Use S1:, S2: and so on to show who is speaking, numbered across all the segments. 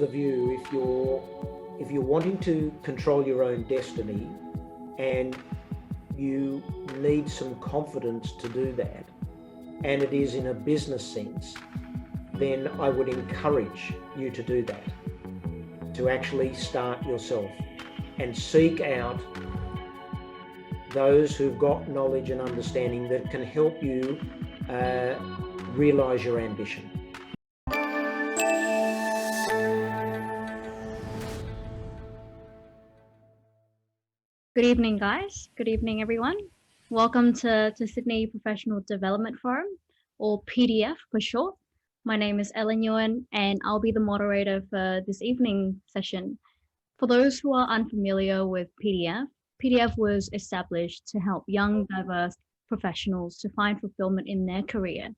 S1: the view, if you're wanting to control your own destiny and you need some confidence to do that, and it is in a business sense, then I would encourage you to do that, to actually start yourself and seek out those who've got knowledge and understanding that can help you realize your ambition.
S2: Good evening, guys. Good evening, everyone. Welcome to Sydney Professional Development Forum, or PDF for short. My name is Ellen Ewan, and I'll be the moderator for this evening session. For those who are unfamiliar with PDF, PDF was established to help young, diverse professionals to find fulfillment in their career.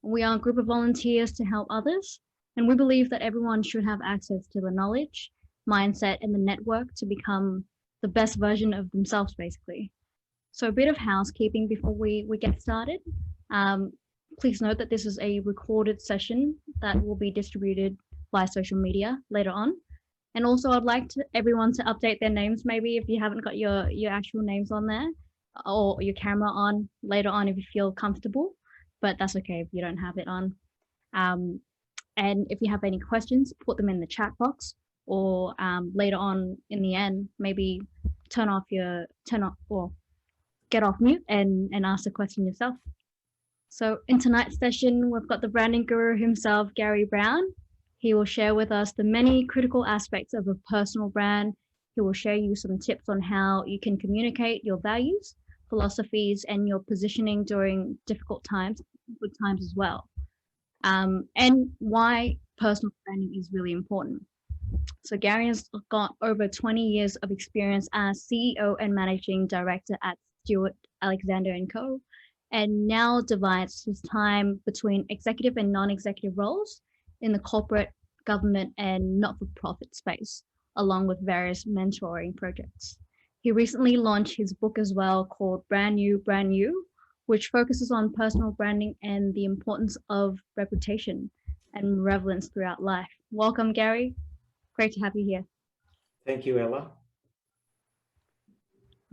S2: We are a group of volunteers to help others, and we believe that everyone should have access to the knowledge, mindset, and the network to become the best version of themselves, basically. So a bit of housekeeping before we get started. Please note that this is a recorded session that will be distributed via social media later on. And also I'd like everyone to update their names, maybe if you haven't got your actual names on there, or your camera on later on if you feel comfortable, but that's okay if you don't have it on. And if you have any questions, put them in the chat box, or later on in the end, maybe turn off or get off mute and ask the question yourself. So in tonight's session, we've got the branding guru himself, Garry Browne. He will share with us the many critical aspects of a personal brand. He will share you some tips on how you can communicate your values, philosophies, and your positioning during difficult times, good times as well. And why personal branding is really important. So Garry has got over 20 years of experience as CEO and Managing Director at Stuart Alexander Co, and now divides his time between executive and non-executive roles in the corporate, government, and not-for-profit space, along with various mentoring projects. He recently launched his book as well called Brand New, which focuses on personal branding and the importance of reputation and relevance throughout life. Welcome, Garry. Great to have you here.
S1: Thank you, Ella.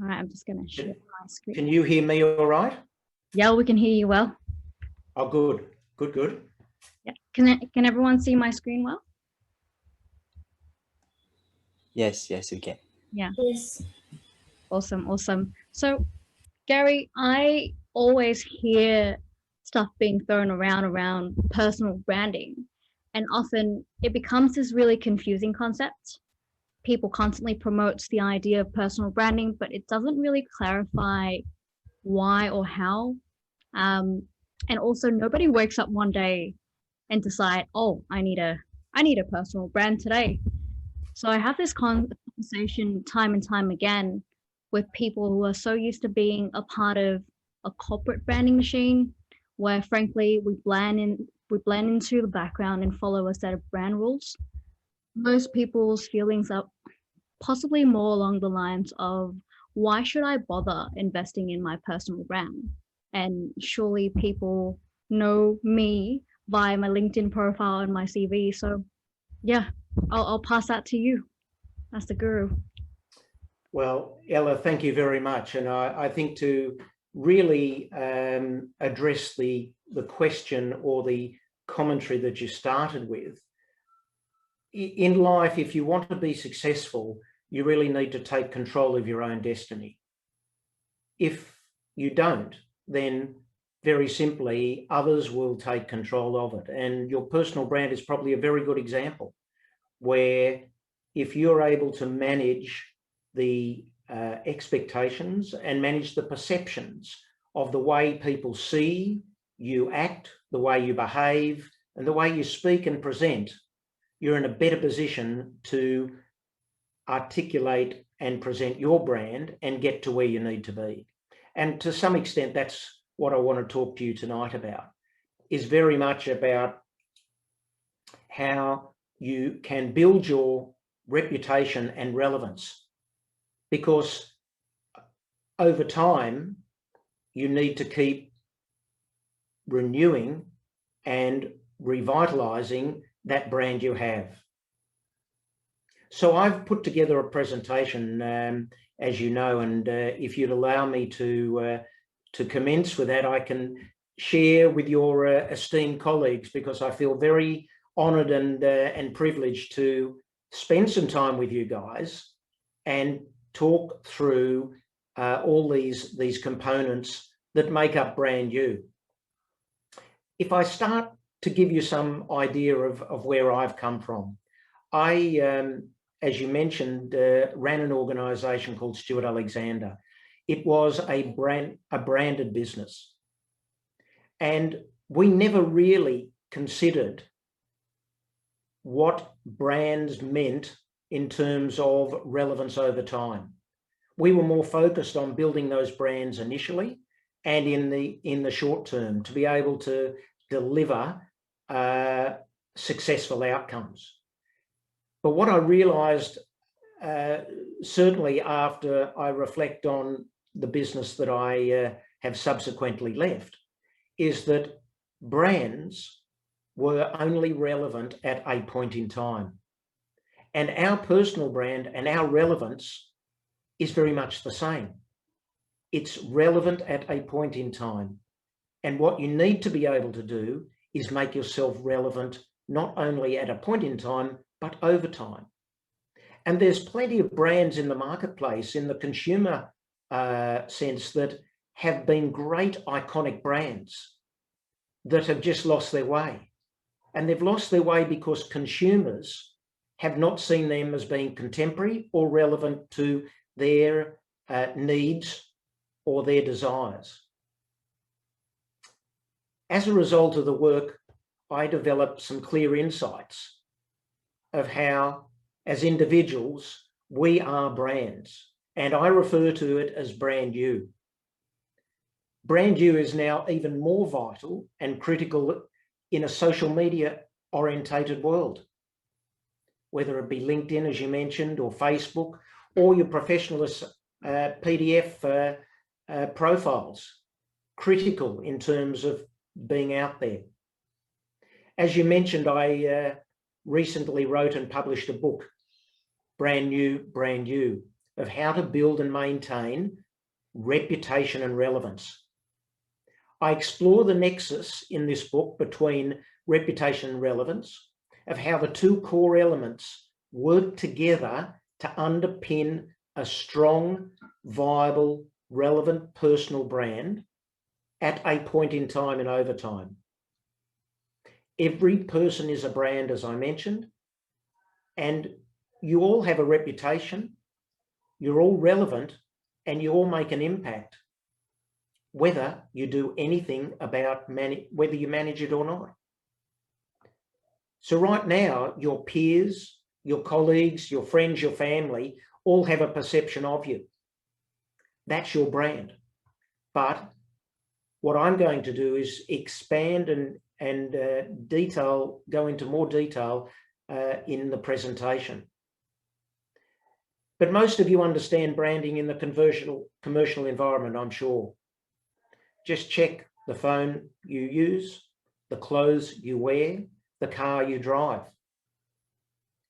S2: All right, I'm just going to share my screen.
S1: Can you hear me all right?
S2: Yeah, we can hear you well.
S1: Oh, good.
S2: Yeah. Can everyone see my screen well?
S3: Yes, we can.
S2: Yeah.
S4: Yes.
S2: Awesome. So, Garry, I always hear stuff being thrown around personal branding, and often it becomes this really confusing concept. People constantly promote the idea of personal branding, but it doesn't really clarify why or how. And also nobody wakes up one day and decide, oh, I need a personal brand today. So I have this conversation time and time again with people who are so used to being a part of a corporate branding machine, where frankly we blend into the background and follow a set of brand rules. Most people's feelings are possibly more along the lines of, why should I bother investing in my personal brand? And surely people know me via my LinkedIn profile and my CV. So yeah, I'll pass that to you as the guru.
S1: Well, Ella, thank you very much. And I think to really address the question or the commentary that you started with, in life, if you want to be successful, you really need to take control of your own destiny. If you don't, then very simply, others will take control of it. And your personal brand is probably a very good example, where if you're able to manage the expectations and manage the perceptions of the way people see you act, the way you behave, and the way you speak and present, you're in a better position to articulate and present your brand and get to where you need to be. And to some extent, that's what I want to talk to you tonight about, is very much about how you can build your reputation and relevance, because over time, you need to keep renewing and revitalizing that brand you have. So I've put together a presentation, as you know, and if you'd allow me to commence with that, I can share with your esteemed colleagues, because I feel very honoured and privileged to spend some time with you guys and talk through all these components that make up Brand You. If I start to give you some idea of where I've come from, I, as you mentioned, ran an organisation called Stuart Alexander. It was a branded business, and we never really considered what brands meant in terms of relevance over time. We were more focused on building those brands initially and in the short term to be able to deliver successful outcomes. But what I realised, certainly after I reflect on the business that I have subsequently left, is that brands were only relevant at a point in time. And our personal brand and our relevance is very much the same. It's relevant at a point in time. And what you need to be able to do is make yourself relevant not only at a point in time, but over time. And there's plenty of brands in the marketplace, in the consumer sense, that have been great iconic brands that have just lost their way. And they've lost their way because consumers have not seen them as being contemporary or relevant to their needs or their desires. As a result of the work, I developed some clear insights of how, as individuals, we are brands. And I refer to it as Brand You. Brand You is now even more vital and critical in a social media orientated world, whether it be LinkedIn, as you mentioned, or Facebook, or your professionalist PDF profiles, critical in terms of being out there. As you mentioned, I recently wrote and published a book, Brand New, Brand You, of how to build and maintain reputation and relevance. I explore the nexus in this book between reputation and relevance, of how the two core elements work together to underpin a strong, viable, relevant personal brand at a point in time and over time. Every person is a brand, as I mentioned, and you all have a reputation, you're all relevant, and you all make an impact, whether you do anything about whether you manage it or not. So right now, your peers, your colleagues, your friends, your family, all have a perception of you. That's your brand. But what I'm going to do is expand and go into more detail in the presentation. But most of you understand branding in the commercial environment, I'm sure. Just check the phone you use, the clothes you wear, the car you drive.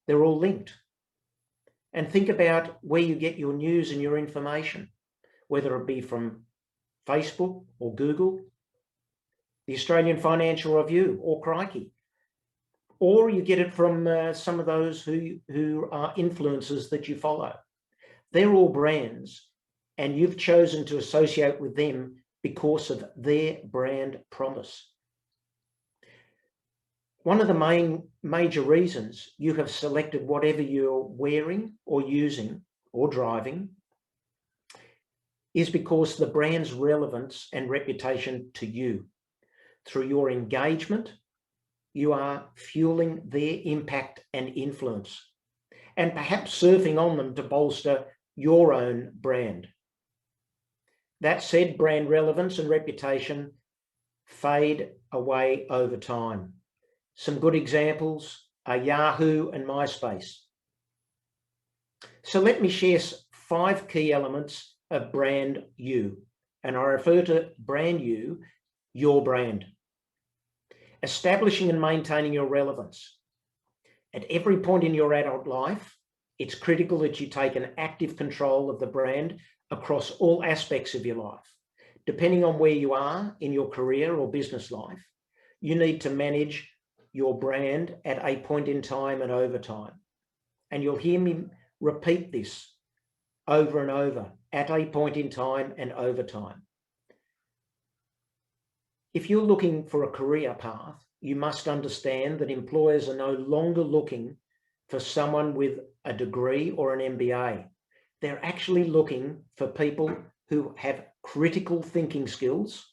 S1: They're all linked. And think about where you get your news and your information, whether it be from Facebook or Google, the Australian Financial Review or Crikey, or you get it from some of those who are influencers that you follow. They're all brands, and you've chosen to associate with them because of their brand promise. One of the major reasons you have selected whatever you're wearing or using or driving is because the brand's relevance and reputation to you. Through your engagement, you are fueling their impact and influence, and perhaps surfing on them to bolster your own brand. That said, brand relevance and reputation fade away over time. Some good examples are Yahoo and MySpace. So let me share 5 key elements of Brand You, and I refer to Brand You, your brand. Establishing and maintaining your relevance. At every point in your adult life, It's critical that you take an active control of the brand across all aspects of your life. Depending on where you are in your career or business life, you need to manage your brand at a point in time and over time. And you'll hear me repeat this over and over, at a point in time and over time. If you're looking for a career path, you must understand that employers are no longer looking for someone with a degree or an MBA. They're actually looking for people who have critical thinking skills,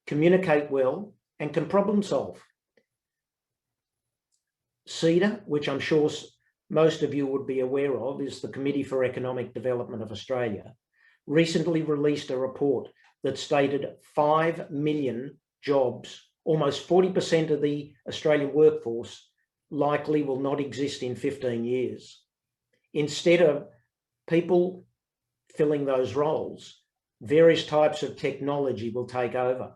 S1: communicate well, and can problem solve. CEDA, which I'm sure most of you would be aware of, is the Committee for Economic Development of Australia, recently released a report that stated 5 million jobs, almost 40% of the Australian workforce, likely will not exist in 15 years. Instead of people filling those roles, various types of technology will take over.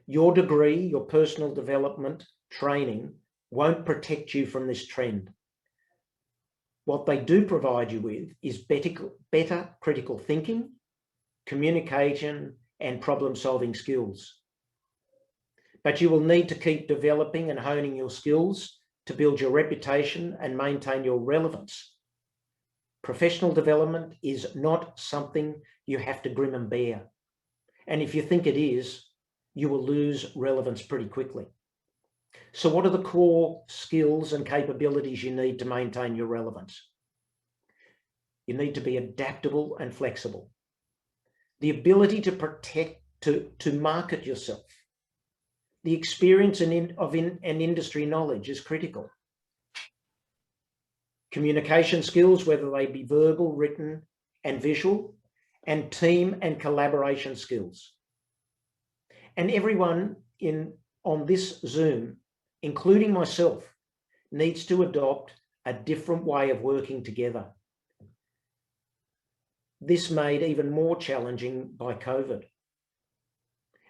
S1: Your degree, your personal development training won't protect you from this trend. What they do provide you with is better critical thinking, communication, and problem-solving skills. But you will need to keep developing and honing your skills to build your reputation and maintain your relevance. Professional development is not something you have to grin and bear. And if you think it is, you will lose relevance pretty quickly. So what are the core skills and capabilities you need to maintain your relevance? You need to be adaptable and flexible. The ability to market yourself. The experience and industry knowledge is critical. Communication skills, whether they be verbal, written, and visual, and team and collaboration skills. And everyone on this Zoom, including myself, needs to adopt a different way of working together. This made even more challenging by COVID.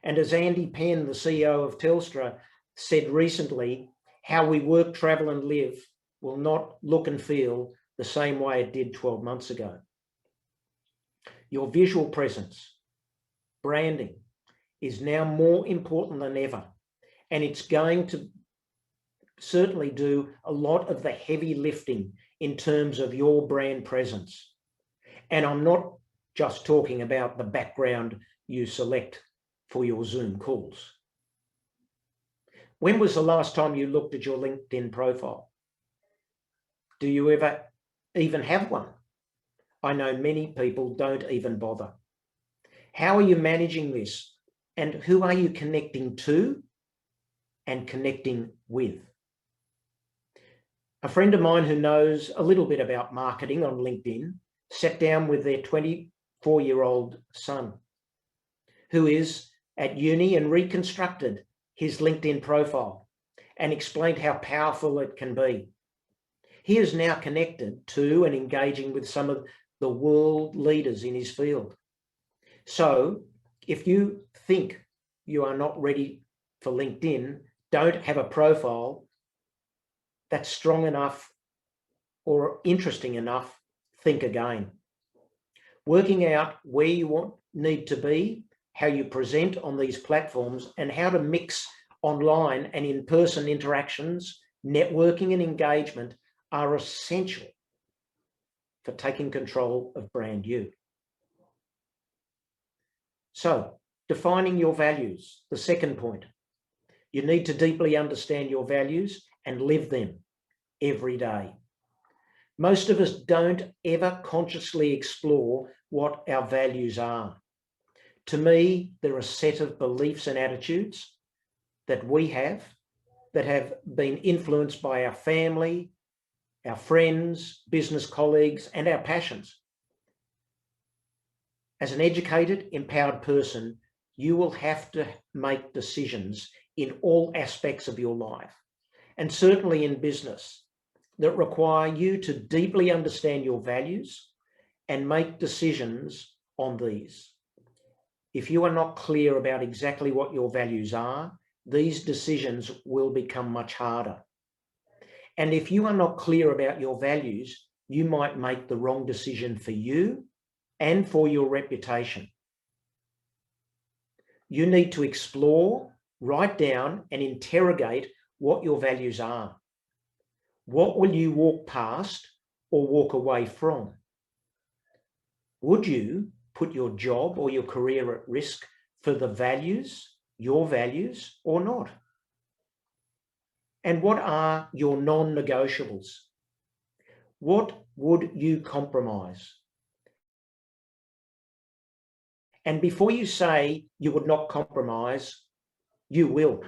S1: And as Andy Penn, the CEO of Telstra, said recently, how we work, travel and live will not look and feel the same way it did 12 months ago. Your visual presence, branding, is now more important than ever. And it's going to certainly do a lot of the heavy lifting in terms of your brand presence. And I'm not just talking about the background you select for your Zoom calls. When was the last time you looked at your LinkedIn profile? Do you ever even have one? I know many people don't even bother. How are you managing this? And who are you connecting to and connecting with? A friend of mine who knows a little bit about marketing on LinkedIn sat down with their 24-year-old son, who is at uni, and reconstructed his LinkedIn profile and explained how powerful it can be. He is now connected to and engaging with some of the world leaders in his field. So if you think you are not ready for LinkedIn, don't have a profile that's strong enough or interesting enough, think again. Working out where you need to be, how you present on these platforms, and how to mix online and in-person interactions, networking and engagement are essential for taking control of brand you. So, defining your values, the second point. You need to deeply understand your values and live them every day. Most of us don't ever consciously explore what our values are. To me, they're a set of beliefs and attitudes that we have that have been influenced by our family, our friends, business colleagues, and our passions. As an educated, empowered person, you will have to make decisions in all aspects of your life, and certainly in business, that require you to deeply understand your values and make decisions on these. If you are not clear about exactly what your values are, these decisions will become much harder. And if you are not clear about your values, you might make the wrong decision for you and for your reputation. You need to explore, write down, and interrogate what your values are. What will you walk past or walk away from? Would you put your job or your career at risk for the values, your values, or not? And what are your non-negotiables? What would you compromise? And before you say you would not compromise, you will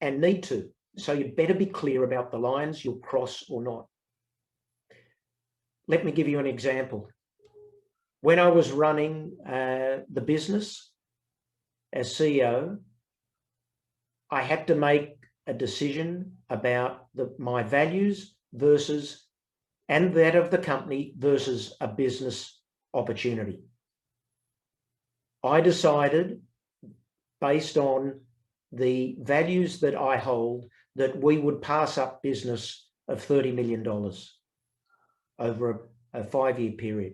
S1: and need to. So you better be clear about the lines you'll cross or not. Let me give you an example. When I was running the business as CEO, I had to make a decision about my values versus, and that of the company versus a business opportunity. I decided, based on the values that I hold, that we would pass up business of $30 million over a 5-year period.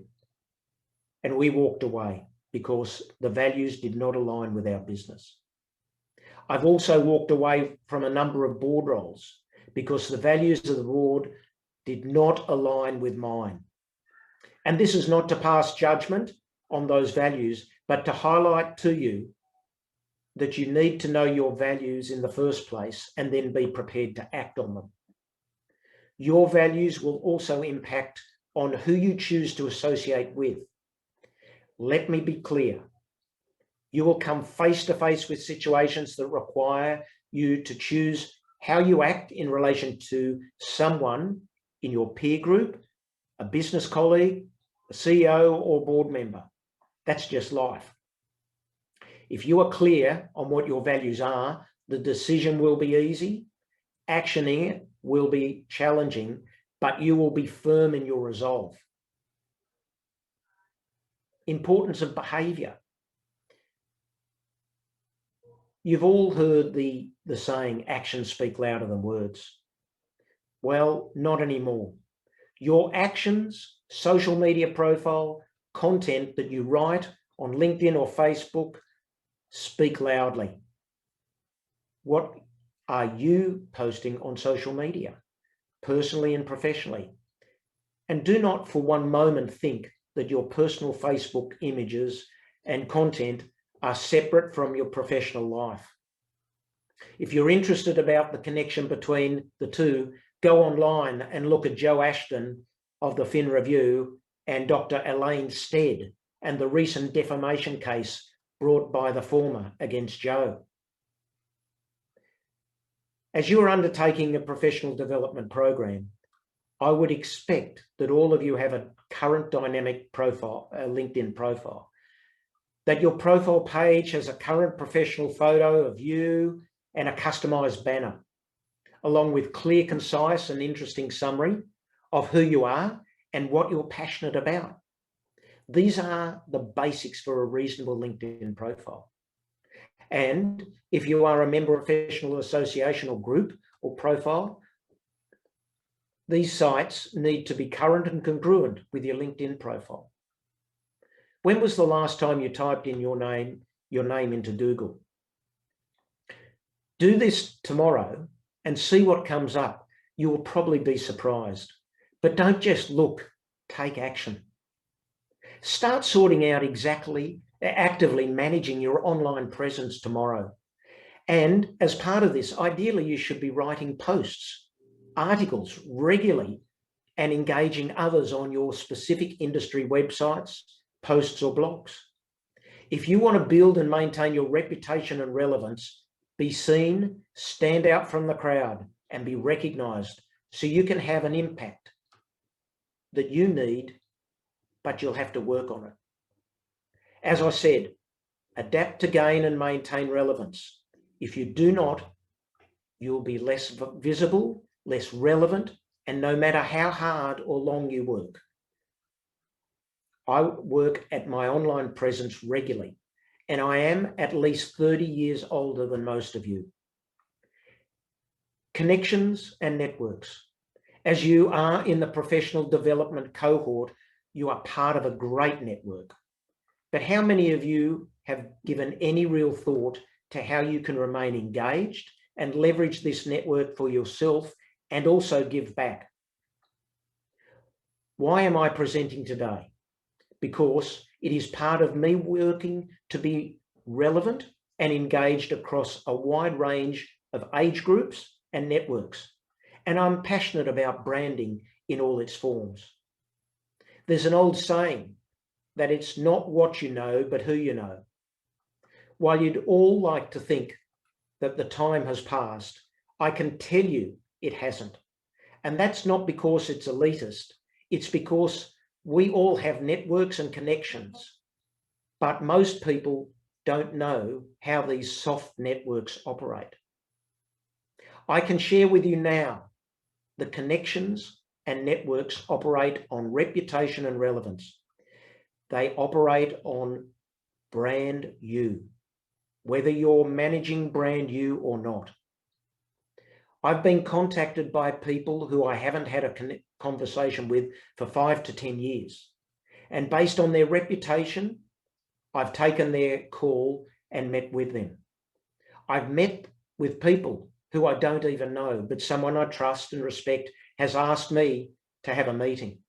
S1: And we walked away because the values did not align with our business. I've also walked away from a number of board roles because the values of the board did not align with mine. And this is not to pass judgment on those values, but to highlight to you that you need to know your values in the first place and then be prepared to act on them. Your values will also impact on who you choose to associate with. Let me be clear. You will come face to face with situations that require you to choose how you act in relation to someone in your peer group, a business colleague, a CEO or board member. That's just life. If you are clear on what your values are, the decision will be easy, actioning it will be challenging, but you will be firm in your resolve. Importance of behavior. You've all heard the saying, actions speak louder than words. Well, not anymore. Your actions, social media profile, content that you write on LinkedIn or Facebook speak loudly. What are you posting on social media, personally and professionally? And do not for one moment think that your personal Facebook images and content are separate from your professional life. If you're interested about the connection between the two, go online and look at Joe Ashton of the Fin Review and Dr. Elaine Stead and the recent defamation case brought by the former against Joe. As you are undertaking a professional development program, I would expect that all of you have a current dynamic profile, a LinkedIn profile, that your profile page has a current professional photo of you and a customized banner, along with clear, concise and interesting summary of who you are and what you're passionate about. These are the basics for a reasonable LinkedIn profile. And if you are a member of a professional association or group or profile, these sites need to be current and congruent with your LinkedIn profile. When was the last time you typed in your name into Google? Do this tomorrow and see what comes up. You will probably be surprised. But don't just look, take action. Start sorting out actively managing your online presence tomorrow. And as part of this, ideally, you should be writing posts, articles regularly and engaging others on your specific industry websites, posts or blogs. If you want to build and maintain your reputation and relevance, be seen, stand out from the crowd and be recognized so you can have an impact that you need, but you'll have to work on it. As I said, adapt to gain and maintain relevance. If you do not, you'll be less visible, less relevant, and no matter how hard or long you work. I work at my online presence regularly, and I am at least 30 years older than most of you. Connections and networks. As you are in the professional development cohort, you are part of a great network. But how many of you have given any real thought to how you can remain engaged and leverage this network for yourself and also give back? Why am I presenting today? Because it is part of me working to be relevant and engaged across a wide range of age groups and networks. And I'm passionate about branding in all its forms. There's an old saying that it's not what you know, but who you know. While you'd all like to think that the time has passed, I can tell you it hasn't. And that's not because it's elitist. It's because we all have networks and connections, but most people don't know how these soft networks operate. I can share with you now the connections and networks operate on reputation and relevance. They operate on brand you, whether you're managing brand you or not. I've been contacted by people who I haven't had a conversation with for 5 to 10 years. And based on their reputation, I've taken their call and met with them. I've met with people who I don't even know, but someone I trust and respect has asked me to have a meeting.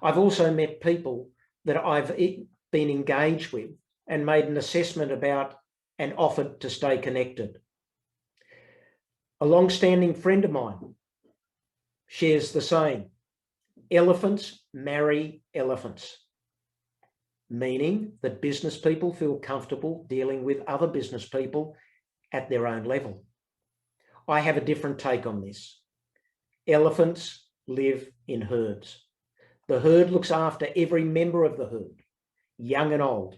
S1: I've also met people that I've been engaged with and made an assessment about and offered to stay connected. A long-standing friend of mine shares the saying, elephants marry elephants, meaning that business people feel comfortable dealing with other business people at their own level. I have a different take on this. Elephants live in herds. The herd looks after every member of the herd, young and old.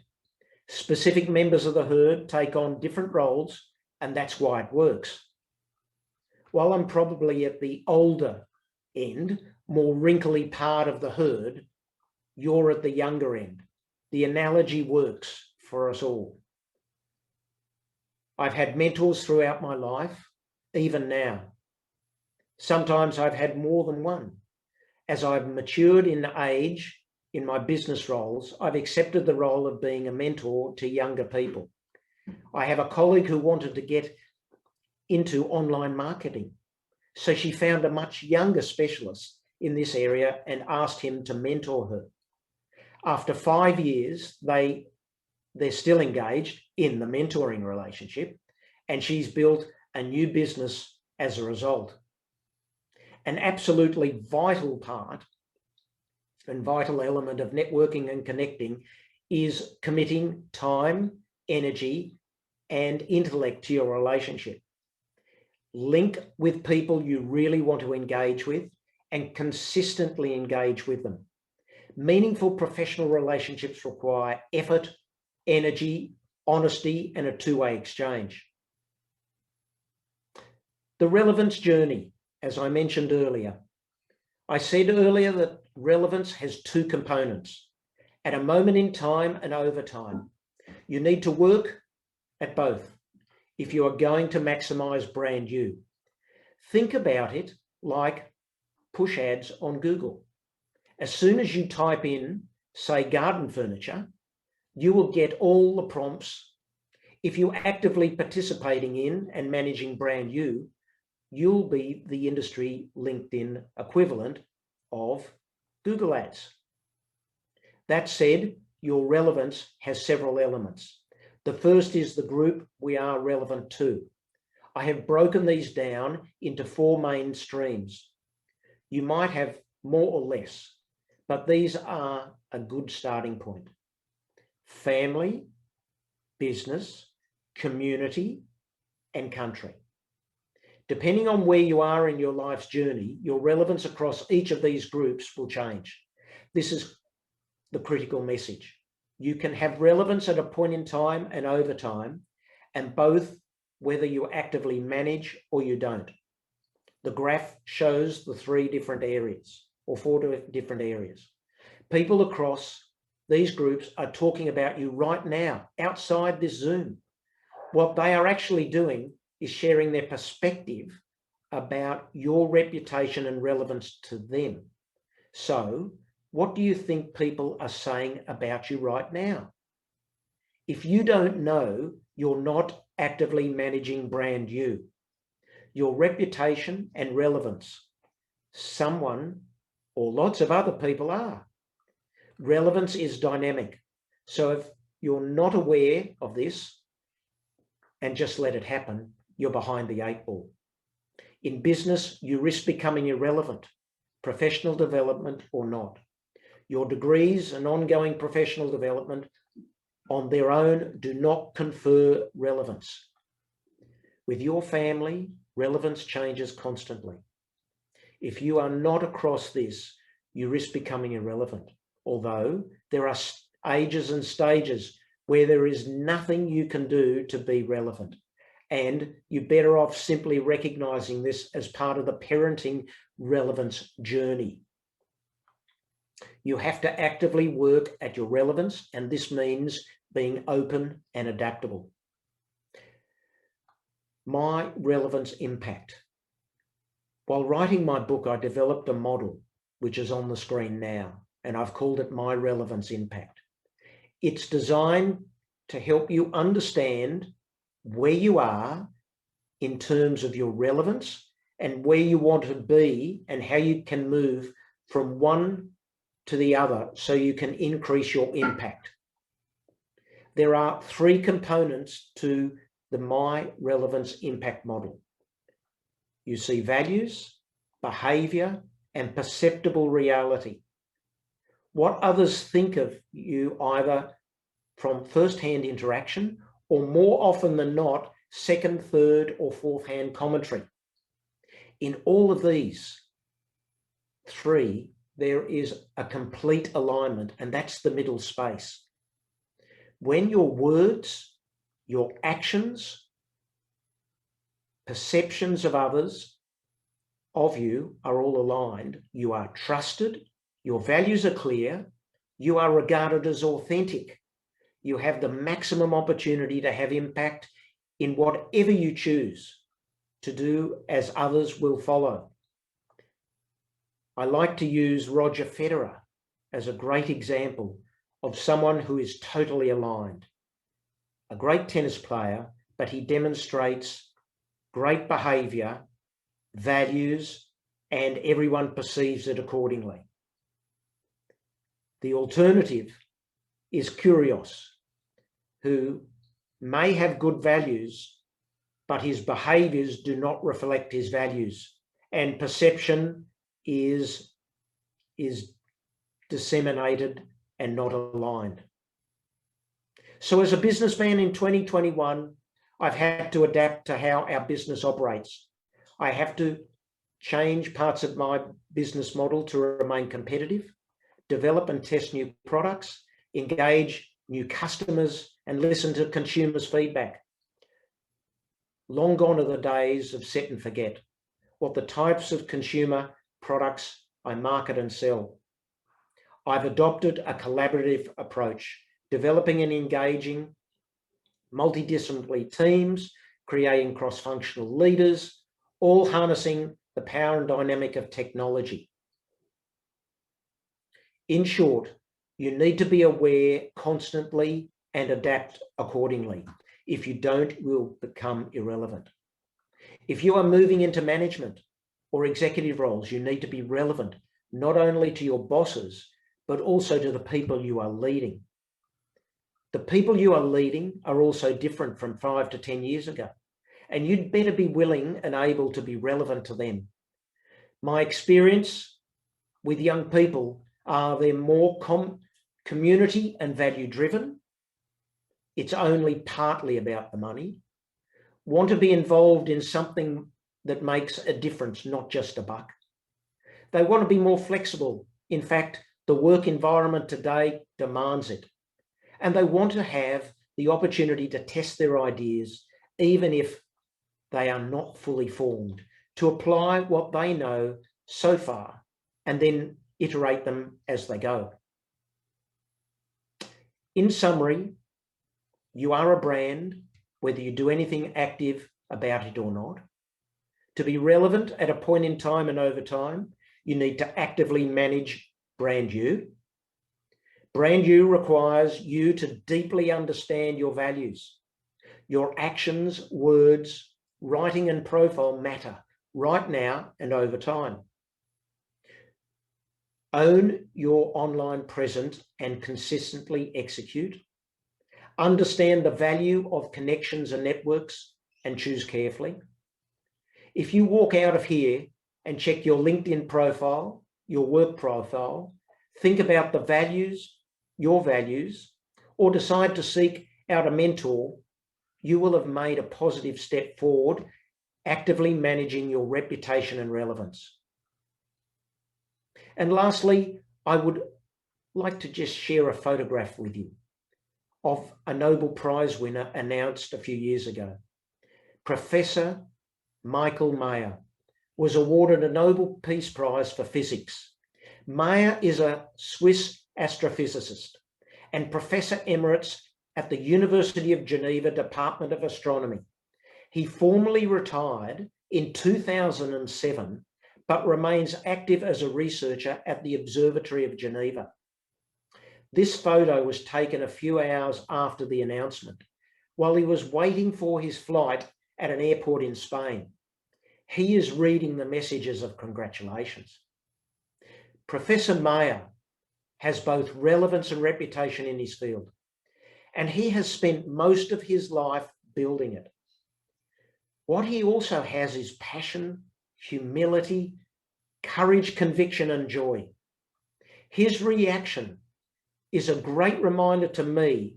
S1: Specific members of the herd take on different roles, and that's why it works. While I'm probably at the older end, more wrinkly part of the herd, you're at the younger end. The analogy works for us all. I've had mentors throughout my life, even now. Sometimes I've had more than one. As I've matured in age in my business roles, I've accepted the role of being a mentor to younger people. I have a colleague who wanted to get into online marketing. So she found a much younger specialist in this area and asked him to mentor her. After 5 years, they're still engaged in the mentoring relationship, and she's built a new business as a result. An absolutely vital part and vital element of networking and connecting is committing time, energy, and intellect to your relationship. Link with people you really want to engage with and consistently engage with them. Meaningful professional relationships require effort, energy, honesty, and a two-way exchange. The relevance journey, as I mentioned earlier. I said earlier that relevance has two components, at a moment in time and over time. You need to work at both if you are going to maximize brand you. Think about it like push ads on Google. As soon as you type in, say, garden furniture, you will get all the prompts. If you're actively participating in and managing brand you, you'll be the industry LinkedIn equivalent of Google Ads. That said, your relevance has several elements. The first is the group we are relevant to. I have broken these down into 4 main streams. You might have more or less, but these are a good starting point. Family, business, community, and country. Depending on where you are in your life's journey, your relevance across each of these groups will change. This is the critical message. You can have relevance at a point in time and over time, and both whether you actively manage or you don't. The graph shows the 3 different areas or 4 different areas. People across these groups are talking about you right now outside this Zoom. What they are actually doing is sharing their perspective about your reputation and relevance to them. So, what do you think people are saying about you right now? If you don't know, you're not actively managing brand you. Your reputation and relevance, someone or lots of other people are. Relevance is dynamic. So if you're not aware of this and just let it happen, you're behind the 8 ball. In business, you risk becoming irrelevant, professional development or not. Your degrees and ongoing professional development on their own do not confer relevance. With your family, relevance changes constantly. If you are not across this, you risk becoming irrelevant, although there are ages and stages where there is nothing you can do to be relevant. And you're better off simply recognizing this as part of the parenting relevance journey. You have to actively work at your relevance, and this means being open and adaptable. My relevance impact. While writing my book, I developed a model, which is on the screen now, and I've called it My Relevance Impact. It's designed to help you understand where you are in terms of your relevance and where you want to be and how you can move from one to the other so you can increase your impact. There are 3 components to the My Relevance Impact model. You see values, behavior, and perceptible reality. What others think of you either from first-hand interaction or more often than not, second, third, or fourth-hand commentary. In all of these 3, there is a complete alignment, and that's the middle space. When your words, your actions, perceptions of others, of you are all aligned, you are trusted, your values are clear, you are regarded as authentic, you have the maximum opportunity to have impact in whatever you choose to do, as others will follow. I like to use Roger Federer as a great example of someone who is totally aligned. A great tennis player, but he demonstrates great behavior, values, and everyone perceives it accordingly. The alternative is Kyrgios, who may have good values, but his behaviors do not reflect his values, and perception is disseminated and not aligned. So as a businessman in 2021, I've had to adapt to how our business operates. I have to change parts of my business model to remain competitive, develop and test new products, engage new customers, and listen to consumers' feedback. Long gone are the days of set and forget, what the types of consumer products I market and sell. I've adopted a collaborative approach, developing and engaging multidisciplinary teams, creating cross-functional leaders, all harnessing the power and dynamic of technology. In short, you need to be aware constantly and adapt accordingly. If you don't, you'll become irrelevant. If you are moving into management or executive roles, you need to be relevant, not only to your bosses, but also to the people you are leading. The people you are leading are also different from 5 to 10 years ago, and you'd better be willing and able to be relevant to them. My experience with young people are they're more community and value driven. It's only partly about the money. Want to be involved in something that makes a difference, not just a buck. They want to be more flexible. In fact, the work environment today demands it. And they want to have the opportunity to test their ideas, even if they are not fully formed, to apply what they know so far and then iterate them as they go. In summary, you are a brand, whether you do anything active about it or not. To be relevant at a point in time and over time, you need to actively manage brand you. Brand you requires you to deeply understand your values. Your actions, words, writing and profile matter right now and over time. Own your online presence and consistently execute. Understand the value of connections and networks and choose carefully. If you walk out of here and check your LinkedIn profile, your work profile, think about the values, your values, or decide to seek out a mentor, you will have made a positive step forward, actively managing your reputation and relevance. And lastly, I would like to just share a photograph with you of a Nobel Prize winner announced a few years ago. Professor Michael Mayer was awarded a Nobel Peace Prize for physics. Mayer is a Swiss astrophysicist and Professor Emeritus at the University of Geneva Department of Astronomy. He formally retired in 2007, but remains active as a researcher at the Observatory of Geneva. This photo was taken a few hours after the announcement, while he was waiting for his flight at an airport in Spain. He is reading the messages of congratulations. Professor Mayer has both relevance and reputation in his field, and he has spent most of his life building it. What he also has is passion, humility, courage, conviction, and joy. His reaction is a great reminder to me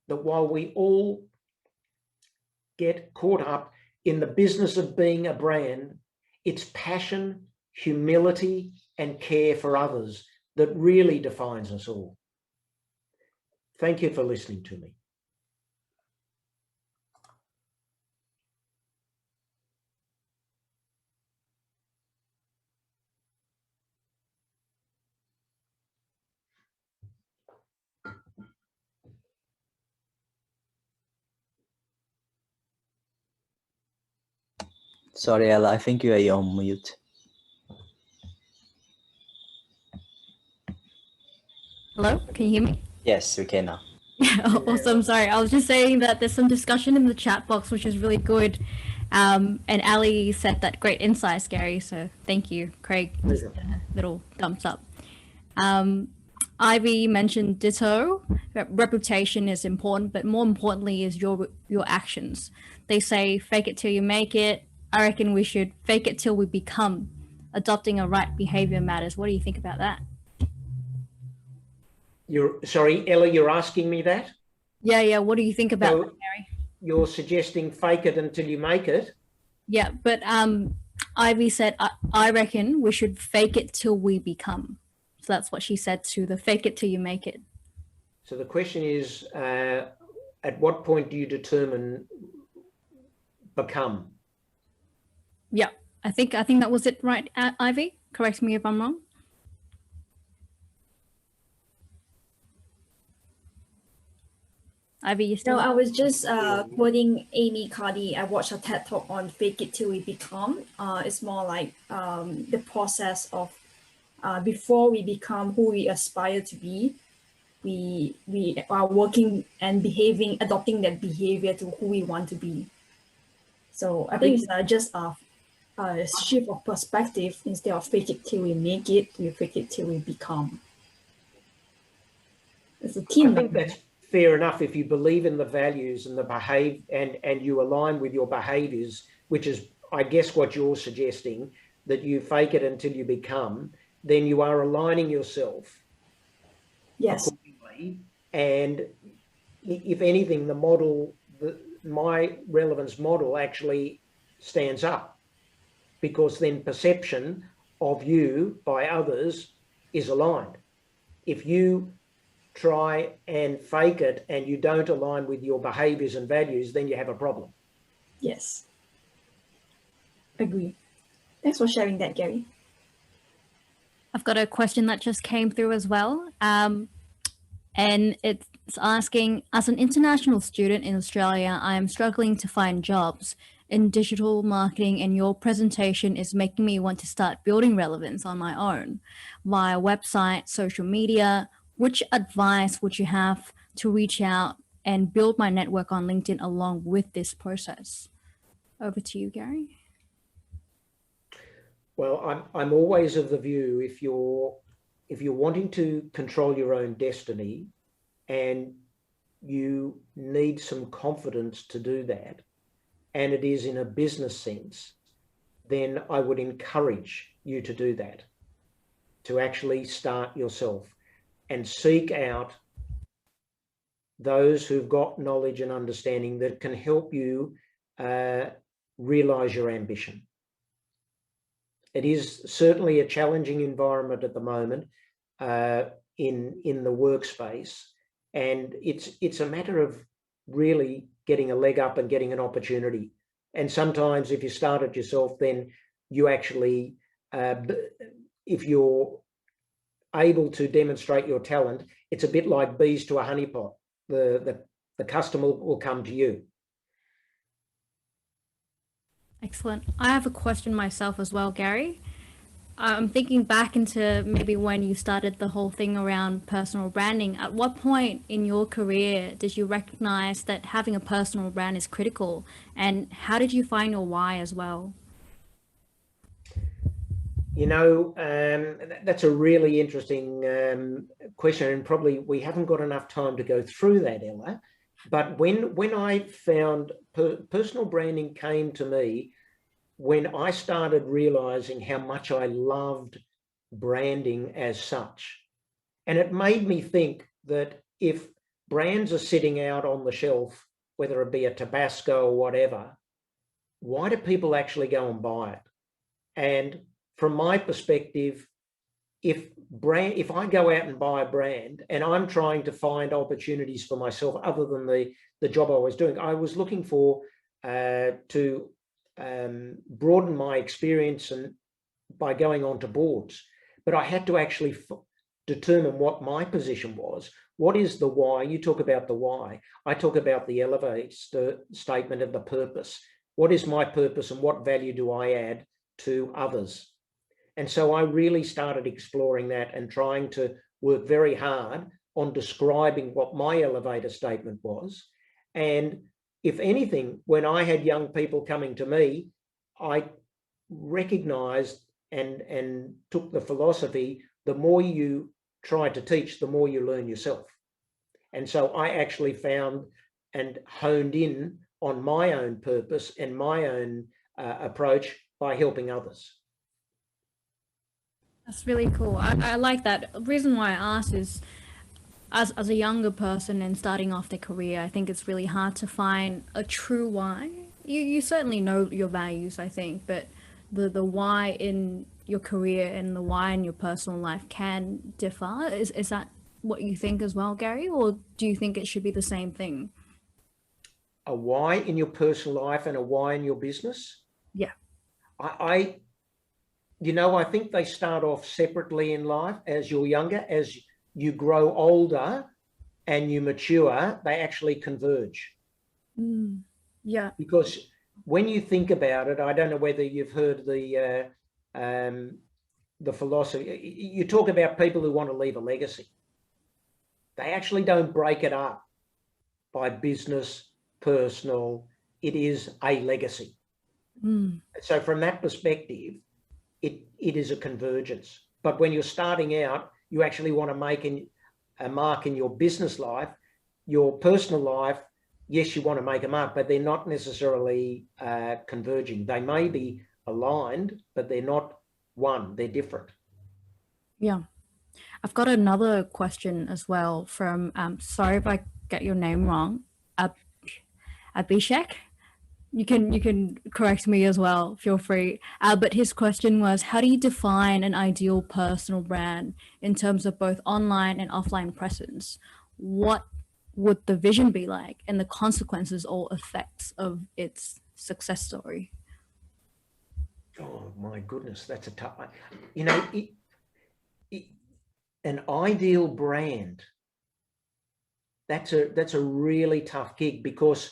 S1: that while we all get caught up in the business of being a brand, it's passion, humility, and care for others that really defines us all. Thank you for listening to me.
S3: Sorry, Ella, I think you are on mute.
S2: Hello, can you hear me?
S3: Yes, we can now.
S2: Awesome. Sorry, I was just saying that there's some discussion in the chat box, which is really good. And Ali said that great insights, Gary. So thank you, Craig. Just a little thumbs up. Ivy mentioned ditto. Reputation is important, but more importantly is your actions. They say fake it till you make it. I reckon we should fake it till we become. Adopting a right behavior matters. What do you think about that?
S1: Sorry, Ella, you're asking me that?
S2: Yeah. What do you think about that, Gary?
S1: You're suggesting fake it until you make it?
S2: Yeah, but Ivy said, I reckon we should fake it till we become. So that's what she said to the fake it till you make it.
S1: So the question is, at what point do you determine become?
S2: Yeah, I think that was it, right, Ivy? Correct me if I'm wrong. Ivy, you still?
S4: No, I was just quoting Amy Cuddy. I watched a TED Talk on fake it till we become. It's more like the process of before we become who we aspire to be, we are working and behaving, adopting that behavior to who we want to be. So I think it's just a shift of perspective. Instead of fake it till we make it, we fake it till we become. It's a team.
S1: I think that's fair enough if you believe in the values and the behavior and you align with your behaviors, which is, I guess, what you're suggesting, that you fake it until you become, then you are aligning yourself.
S4: Yes.
S1: Accordingly. And if anything, the model, my relevance model actually stands up, because then perception of you by others is aligned. If you try and fake it and you don't align with your behaviors and values, then you have a problem.
S4: Yes. Agree. Thanks for sharing that, Gary.
S2: I've got a question that just came through as well. And it's asking, as an international student in Australia, I am struggling to find jobs in digital marketing, and your presentation is making me want to start building relevance on my own via website, social media. Which advice would you have to reach out and build my network on LinkedIn along with this process? Over to you, Garry.
S1: Well, I'm always of the view, if you're wanting to control your own destiny and you need some confidence to do that, and it is in a business sense, then I would encourage you to do that, to actually start yourself and seek out those who've got knowledge and understanding that can help you realize your ambition. It is certainly a challenging environment at the moment in the workspace, and it's a matter of really getting a leg up and getting an opportunity. And sometimes if you start it yourself, then you actually, if you're able to demonstrate your talent, it's a bit like bees to a honeypot. The customer will come to you.
S2: Excellent. I have a question myself as well, Garry. I'm thinking back into maybe when you started the whole thing around personal branding. At what point in your career did you recognize that having a personal brand is critical? And how did you find your why as well?
S1: You know, that's a really interesting question, and probably we haven't got enough time to go through that, Ella. But when I found personal branding came to me when I started realizing how much I loved branding as such. And it made me think that if brands are sitting out on the shelf, whether it be a Tabasco or whatever, why do people actually go and buy it? And from my perspective, if I go out and buy a brand and I'm trying to find opportunities for myself other than the job I was doing, I was looking for to broaden my experience and by going on to boards. But I had to actually determine what my position was. What is the why? You talk about the why. I talk about the elevate statement of the purpose. What is my purpose and what value do I add to others? And so I really started exploring that and trying to work very hard on describing what my elevator statement was. And if anything, when I had young people coming to me, I recognized and took the philosophy, the more you try to teach, the more you learn yourself. And so I actually found and honed in on my own purpose and my own approach by helping others.
S2: That's really cool. I like that. The reason why I asked is, as a younger person and starting off their career, I think it's really hard to find a true why. You certainly know your values, I think, but the why in your career and the why in your personal life can differ. Is that what you think as well, Garry, or do you think it should be the same thing?
S1: A why in your personal life and a why in your business?
S2: Yeah.
S1: I think they start off separately in life. As you're younger, as you grow older and you mature, they actually converge.
S2: Yeah.
S1: Because when you think about it, I don't know whether you've heard the philosophy. You talk about people who want to leave a legacy. They actually don't break it up by business, personal. It is a legacy. So from that perspective, it is a convergence. But when you're starting out, you actually want to make a mark in your business life, your personal life. Yes, you want to make a mark, but they're not necessarily converging. They may be aligned, but they're not one. They're different.
S2: Yeah. I've got another question as well from, sorry if I get your name wrong, Abhishek. You can correct me as well, feel free. But his question was, how do you define an ideal personal brand in terms of both online and offline presence? What would the vision be like and the consequences or effects of its success story?
S1: Oh my goodness, that's a tough one. An ideal brand, that's a really tough gig, because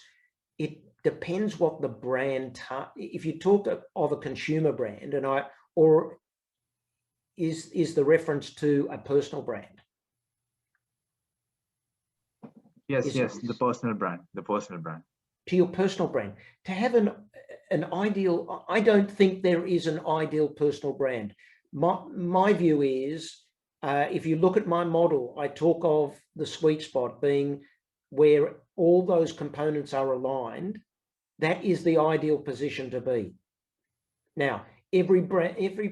S1: depends what the brand, if you talk of a consumer brand, or is the reference to a personal brand?
S5: Yes, yes, the personal brand,
S1: To your personal brand, to have an ideal, I don't think there is an ideal personal brand. My view is, if you look at my model, I talk of the sweet spot being where all those components are aligned. That is the ideal position to be. Now, every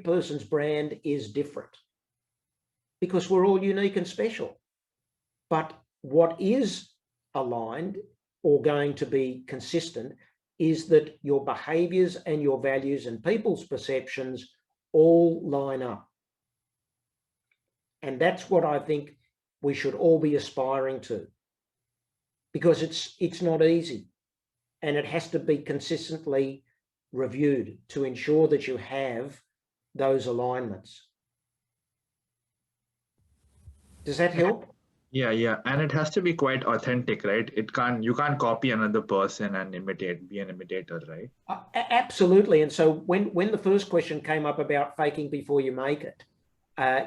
S1: person's brand is different because we're all unique and special. But what is aligned or going to be consistent is that your behaviors and your values and people's perceptions all line up. And that's what I think we should all be aspiring to, because it's not easy, and it has to be consistently reviewed to ensure that you have those alignments. Does that help?
S5: Yeah, and it has to be quite authentic, right? You can't copy another person and be an imitator, right?
S1: Absolutely. And so when the first question came up about faking before you make it,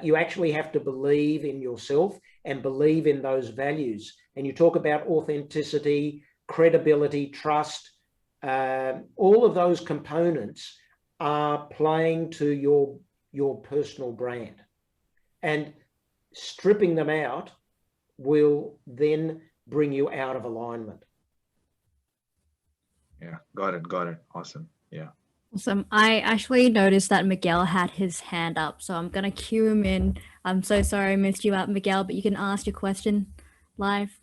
S1: you actually have to believe in yourself and believe in those values. And you talk about authenticity, credibility, trust, all of those components are playing to your personal brand. And stripping them out will then bring you out of alignment.
S5: Yeah, got it. Awesome. Yeah.
S2: Awesome. I actually noticed that Miguel had his hand up, so I'm going to cue him in. I'm so sorry I missed you out, Miguel, but you can ask your question live.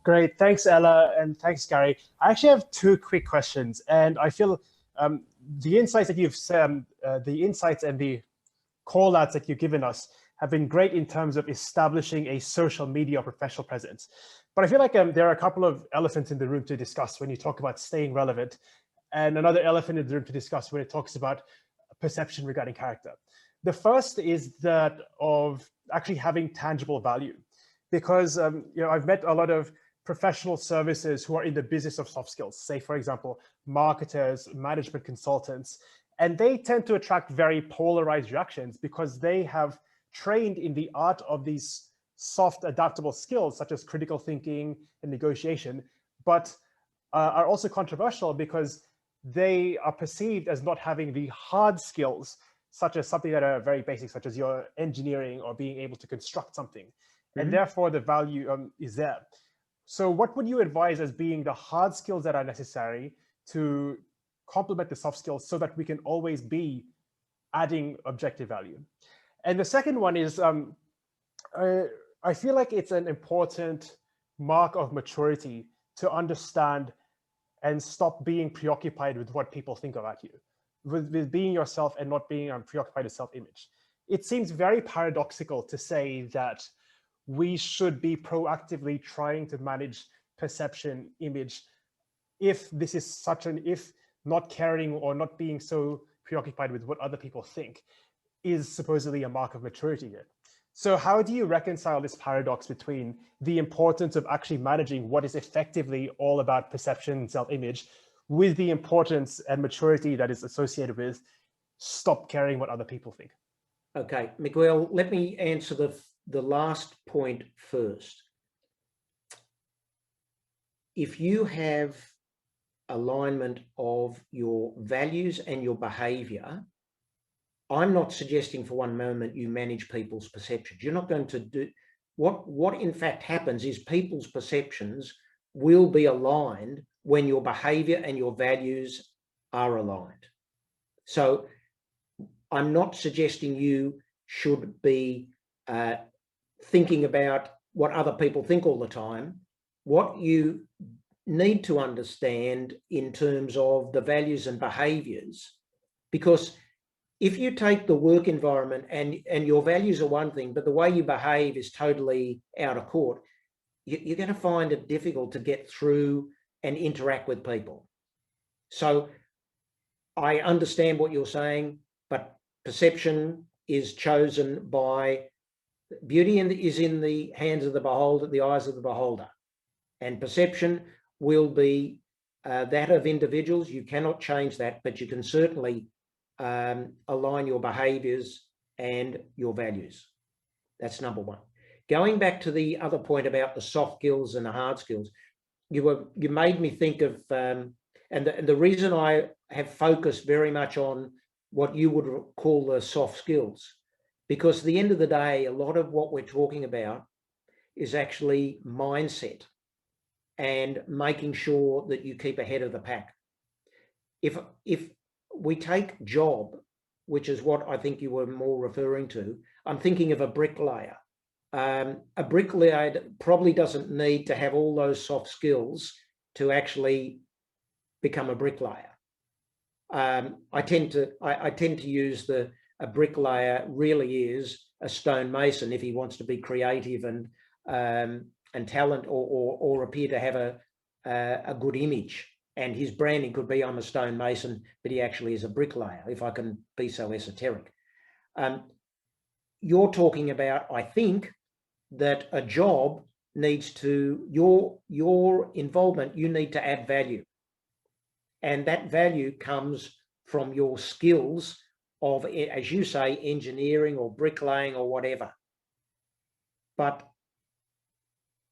S6: Great. Thanks, Ella, and thanks, Garry. I actually have two quick questions, and I feel the insights that you've the insights and the call outs that you've given us have been great in terms of establishing a social media or professional presence. But I feel like there are a couple of elephants in the room to discuss when you talk about staying relevant, and another elephant in the room to discuss when it talks about perception regarding character. The first is that of actually having tangible value, because I've met a lot of professional services who are in the business of soft skills, say, for example, marketers, management consultants, and they tend to attract very polarized reactions because they have trained in the art of these soft, adaptable skills, such as critical thinking and negotiation, but are also controversial because they are perceived as not having the hard skills, such as something that are very basic, such as your engineering or being able to construct something. Mm-hmm. And therefore the value is there. So what would you advise as being the hard skills that are necessary to complement the soft skills so that we can always be adding objective value? And the second one is, I feel like it's an important mark of maturity to understand and stop being preoccupied with what people think about you, with being yourself and not being preoccupied with self-image. It seems very paradoxical to say that we should be proactively trying to manage perception, image, if not caring or not being so preoccupied with what other people think is supposedly a mark of maturity here. So how do you reconcile this paradox between the importance of actually managing what is effectively all about perception and self-image with the importance and maturity that is associated with stop caring what other people think?
S1: Okay, Miguel, let me answer the last point first. If you have alignment of your values and your behavior, I'm not suggesting for one moment you manage people's perceptions. You're not going to do what in fact happens is people's perceptions will be aligned when your behavior and your values are aligned. So I'm not suggesting you should be thinking about what other people think all the time. What you need to understand in terms of the values and behaviors, because if you take the work environment and your values are one thing, but the way you behave is totally out of court, you're going to find it difficult to get through and interact with people. So I understand what you're saying, but perception is chosen by beauty is in the hands of the beholder, the eyes of the beholder. And perception will be that of individuals. You cannot change that, but you can certainly align your behaviors and your values. That's number one. Going back to the other point about the soft skills and the hard skills, you made me think of, and the reason I have focused very much on what you would call the soft skills, because at the end of the day, a lot of what we're talking about is actually mindset and making sure that you keep ahead of the pack. If we take job, which is what I think you were more referring to, I'm thinking of a bricklayer. A bricklayer probably doesn't need to have all those soft skills to actually become a bricklayer. I tend to use a bricklayer really is a stonemason if he wants to be creative and talent or appear to have a good image. And his branding could be, I'm a stonemason, but he actually is a bricklayer, if I can be so esoteric. You're talking about, I think, that a job needs to, your involvement, you need to add value. And that value comes from your skills of, as you say, engineering or bricklaying or whatever. But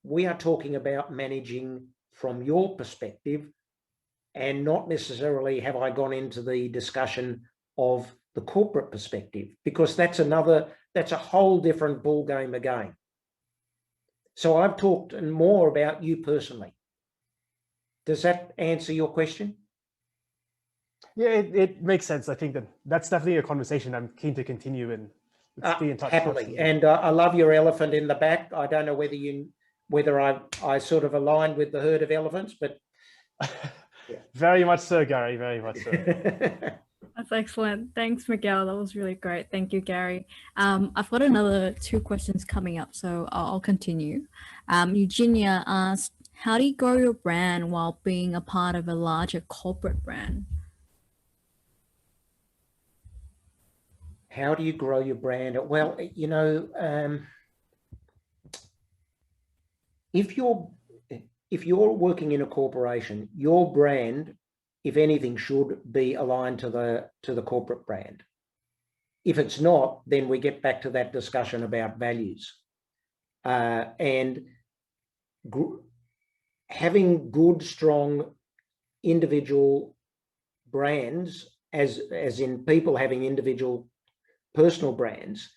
S1: we are talking about managing from your perspective, and not necessarily have I gone into the discussion of the corporate perspective, because that's a whole different ball game again. So I've talked more about you personally. Does that answer your question?
S6: Yeah, it makes sense. I think that's definitely a conversation I'm keen to continue in. Let's be in touch.
S1: Happily.
S6: Absolutely.
S1: And I love your elephant in the back. I don't know whether I sort of aligned with the herd of elephants, but yeah.
S6: Very much so, Garry, very much so.
S2: That's excellent. Thanks, Miguel. That was really great. Thank you, Garry. I've got another 2 questions coming up, so I'll continue. Eugenia asked, how do you grow your brand while being a part of a larger corporate brand?
S1: How do you grow your brand? Well, you know, if you're working in a corporation, your brand, if anything, should be aligned to the corporate brand. If it's not, then we get back to that discussion about values. And having good, strong individual brands, as in people having individual personal brands,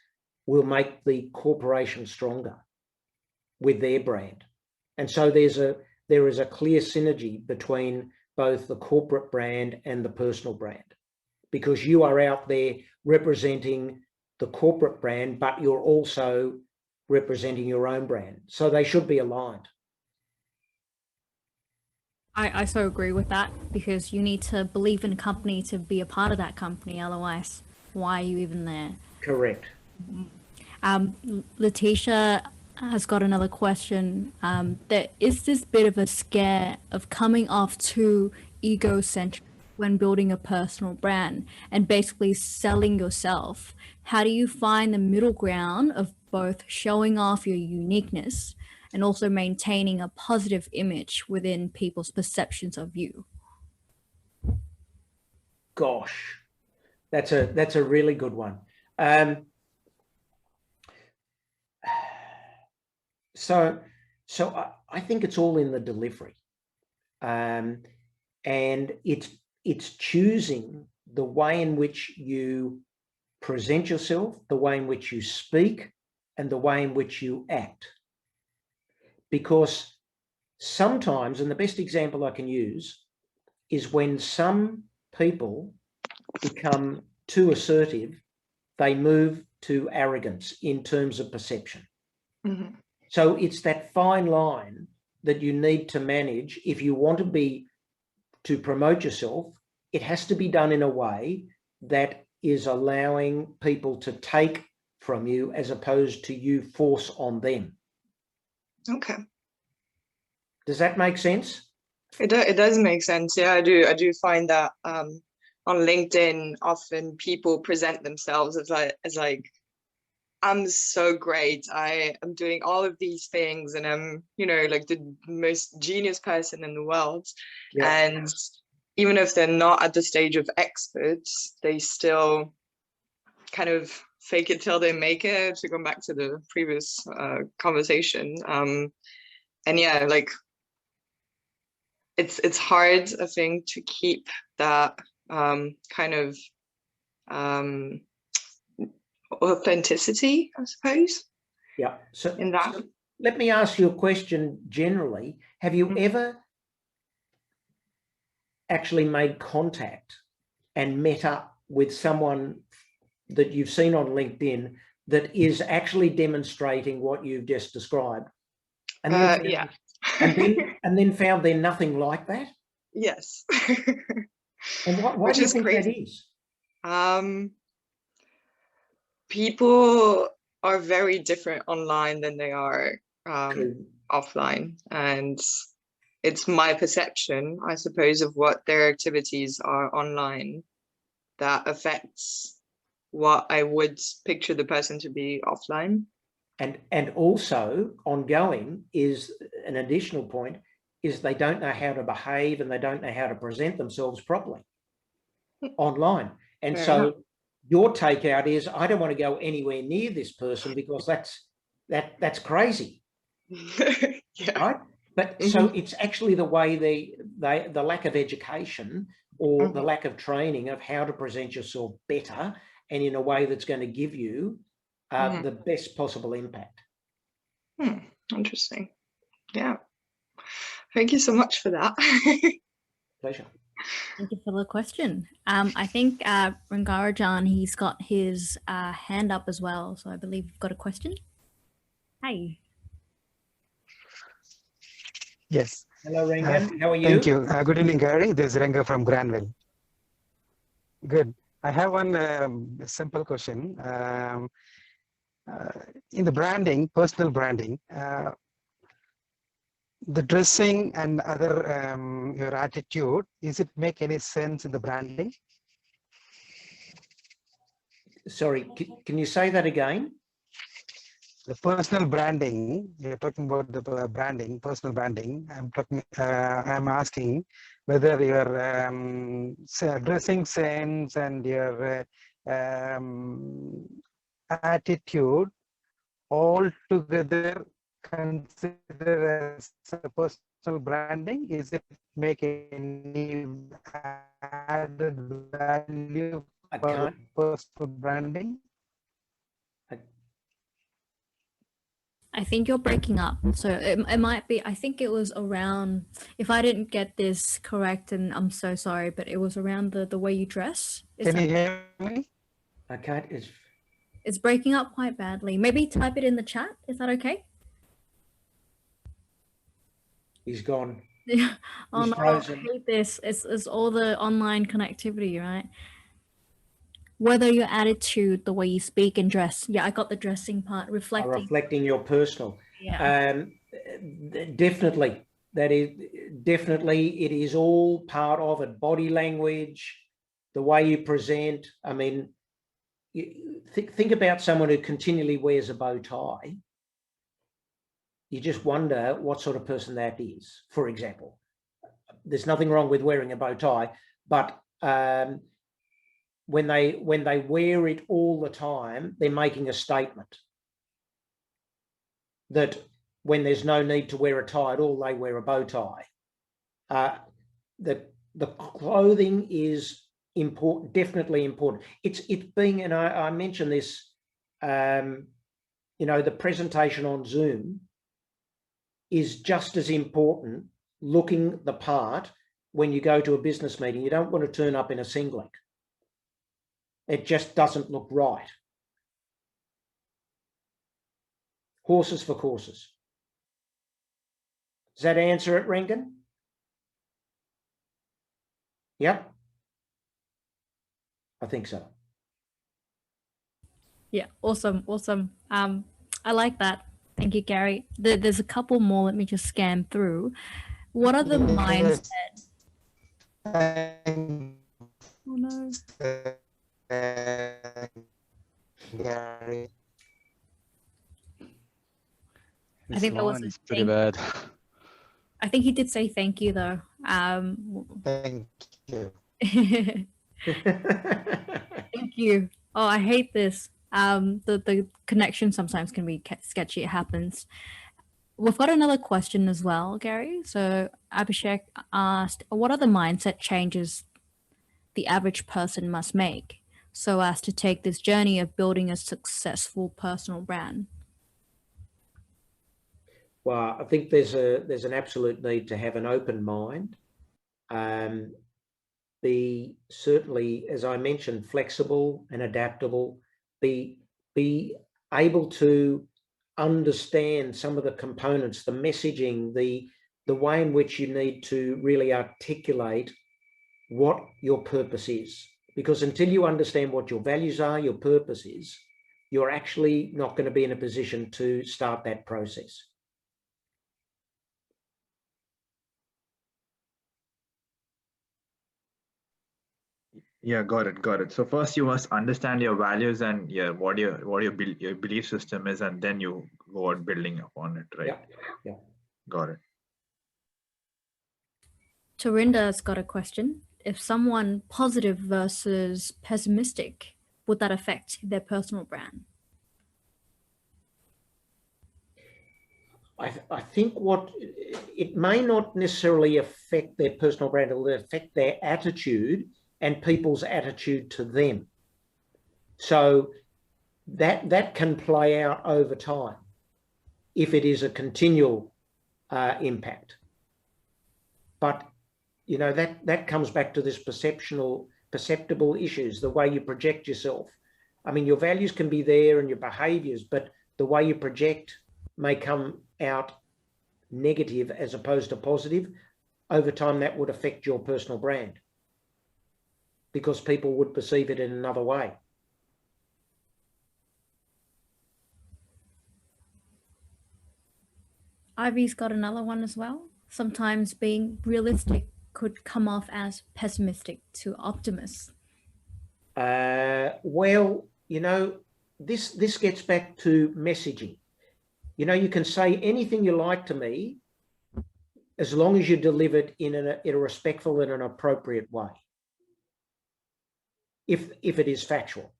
S1: will make the corporation stronger with their brand. And so there is a clear synergy between both the corporate brand and the personal brand, because you are out there representing the corporate brand, but you're also representing your own brand. So they should be aligned.
S2: I so agree with that, because you need to believe in a company to be a part of that company. Otherwise, why are you even there?
S1: Correct.
S2: Letitia has got another question. There is this bit of a scare of coming off too egocentric when building a personal brand and basically selling yourself. How do you find the middle ground of both showing off your uniqueness and also maintaining a positive image within people's perceptions of you?
S1: Gosh, that's a really good one. So I think it's all in the delivery, and it's choosing the way in which you present yourself, the way in which you speak, and the way in which you act. Because sometimes, and the best example I can use is when some people become too assertive, they move to arrogance in terms of perception. Mm-hmm. So it's that fine line that you need to manage. If you want to promote yourself, it has to be done in a way that is allowing people to take from you as opposed to you force on them.
S7: Okay.
S1: Does that make sense?
S7: It does make sense. Yeah, I do find that on LinkedIn, often people present themselves as like I'm so great. I am doing all of these things and I'm, you know, like the most genius person in the world.
S1: Yeah.
S7: And even if they're not at the stage of experts, they still kind of fake it till they make it, to go back to the previous conversation. And yeah, like it's hard, I think, to keep that kind of authenticity, I suppose.
S1: Yeah. So,
S7: in that.
S1: so let me ask you a question generally. Have you ever actually made contact and met up with someone that you've seen on LinkedIn that is actually demonstrating what you've just described? And then found,
S7: yeah.
S1: and then found they're nothing like that?
S7: Yes.
S1: And why do you think that is?
S7: People are very different online than they are offline, and it's my perception, I suppose, of what their activities are online that affects what I would picture the person to be offline.
S1: And also ongoing is an additional point, is they don't know how to behave and they don't know how to present themselves properly online. And
S7: Fair
S1: so
S7: enough.
S1: your takeout is, I don't want to go anywhere near this person because that's crazy.
S7: Yeah.
S1: Right? But so it's actually the way the lack of education or the lack of training of how to present yourself better and in a way that's going to give you the best possible impact.
S7: Interesting. Yeah. Thank you so much for that.
S1: Pleasure.
S2: Thank you for the question. I think Rangarajan, he's got his hand up as well. So I believe you've got a question. Hi.
S8: Yes.
S1: Hello, Rangan. How are you?
S8: Thank you. Good evening, Gary. This is Ranga from Granville. Good. I have one simple question. In the branding, personal branding, the dressing and other your attitude, is it make any sense in the branding?
S1: Sorry, can you say that again?
S8: The personal branding, you're talking about the branding, personal branding. I'm asking whether your dressing sense and your attitude all together considered as a personal branding? Is it make any added value for personal branding?
S2: I think you're breaking up. So it might be, I think it was around, if I didn't get this correct, and I'm so sorry, but it was around the way you dress.
S8: Can you hear me?
S1: Okay.
S2: It's breaking up quite badly. Maybe type it in the chat. Is that okay?
S1: He's gone.
S2: Yeah. Oh
S1: He's
S2: no,
S1: frozen.
S2: I hate this. It's all the online connectivity, right? Whether your attitude, the way you speak and dress. Yeah, I got the dressing part.
S1: Reflecting your personal.
S2: Yeah.
S1: Definitely. That is definitely, it is all part of it. Body language, the way you present. I mean, think about someone who continually wears a bow tie. You just wonder what sort of person that is, for example. There's nothing wrong with wearing a bow tie, but when they wear it all the time, they're making a statement that when there's no need to wear a tie at all, they wear a bow tie. The clothing is important, definitely important. It's being, and I mentioned this, you know, the presentation on Zoom is just as important, looking the part when you go to a business meeting. You don't want to turn up in a singlet. It just doesn't look right. Horses for courses. Does that answer it, Rangan? Yep. I think so.
S2: Yeah, awesome. I like that. Thank you, Gary. There's a couple more. Let me just scan through. What are the mindset? Oh no.
S8: Gary.
S2: I think that was
S8: It's pretty bad.
S2: I think he did say thank you though.
S8: Thank you.
S2: Thank you. Oh, I hate this. The connection sometimes can be sketchy. It happens. We've got another question as well, Gary. So Abhishek asked, what are the mindset changes the average person must make so as to take this journey of building a successful personal brand?
S1: Well, I think there's an absolute need to have an open mind. Be certainly, as I mentioned, flexible and adaptable. Be able to understand some of the components, the messaging, the way in which you need to really articulate what your purpose is. Because until you understand what your values are, your purpose is, you're actually not going to be in a position to start that process.
S5: Yeah, got it. So first you must understand your values and what your belief system is, and then you go out building upon it, right?
S1: Yeah.
S5: Got it.
S2: Tarinda's got a question. If someone positive versus pessimistic, would that affect their personal brand?
S1: I think it may not necessarily affect their personal brand, it'll affect their attitude and people's attitude to them. So that can play out over time if it is a continual impact. But you know, that comes back to this perceptible issues, the way you project yourself. I mean, your values can be there and your behaviors, but the way you project may come out negative as opposed to positive. Over time, that would affect your personal brand because people would perceive it in another way.
S2: Ivy's got another one as well. Sometimes being realistic could come off as pessimistic to optimists.
S1: Well, you know, this gets back to messaging. You know, you can say anything you like to me as long as you deliver it in a respectful and an appropriate way, if it is factual.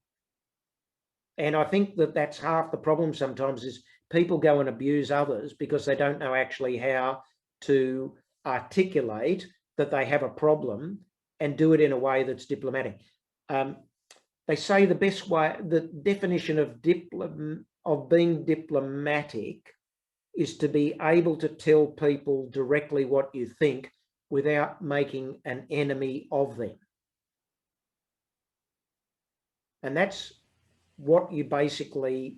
S1: And I think that's half the problem sometimes is people go and abuse others because they don't know actually how to articulate that they have a problem and do it in a way that's diplomatic. They say the best way, the definition of being diplomatic is to be able to tell people directly what you think without making an enemy of them. And that's what you basically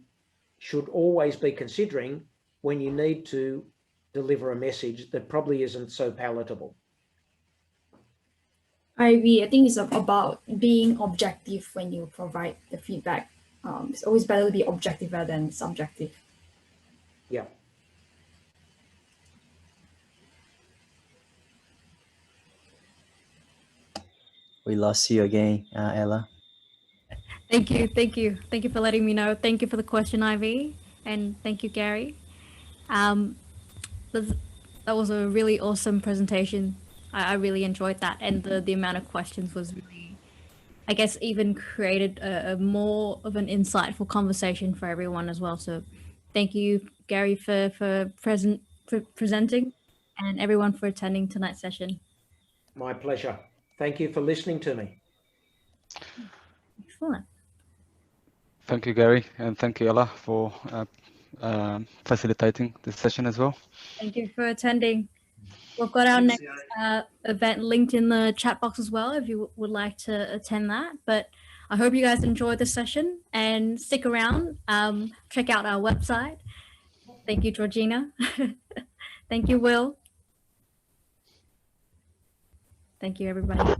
S1: should always be considering when you need to deliver a message that probably isn't so palatable.
S4: I think it's about being objective when you provide the feedback. It's always better to be objective rather than subjective.
S1: Yeah.
S3: We lost you again, Ella.
S2: Thank you for letting me know. Thank you for the question, Ivy, and thank you, Gary. That was a really awesome presentation. I really enjoyed that, and the amount of questions was really, I guess, even created a more of an insightful conversation for everyone as well. So thank you, Gary, for presenting, and everyone for attending tonight's session.
S1: My pleasure. Thank you for listening to me.
S2: Excellent.
S8: Thank you, Gary, and thank you, Ella, for facilitating this session as well.
S2: Thank you for attending. We've got our next event linked in the chat box as well if you would like to attend that. But I hope you guys enjoyed the session and stick around. Check out our website. Thank you, Georgina. Thank you, Will. Thank you, everybody.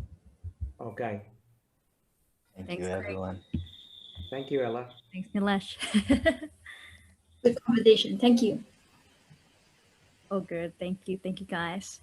S1: Okay.
S3: Thank you, everyone.
S1: Thank you, Ella.
S2: Thanks, Nilesh.
S4: Good conversation. Thank you.
S2: Oh, good. Thank you. Thank you, guys.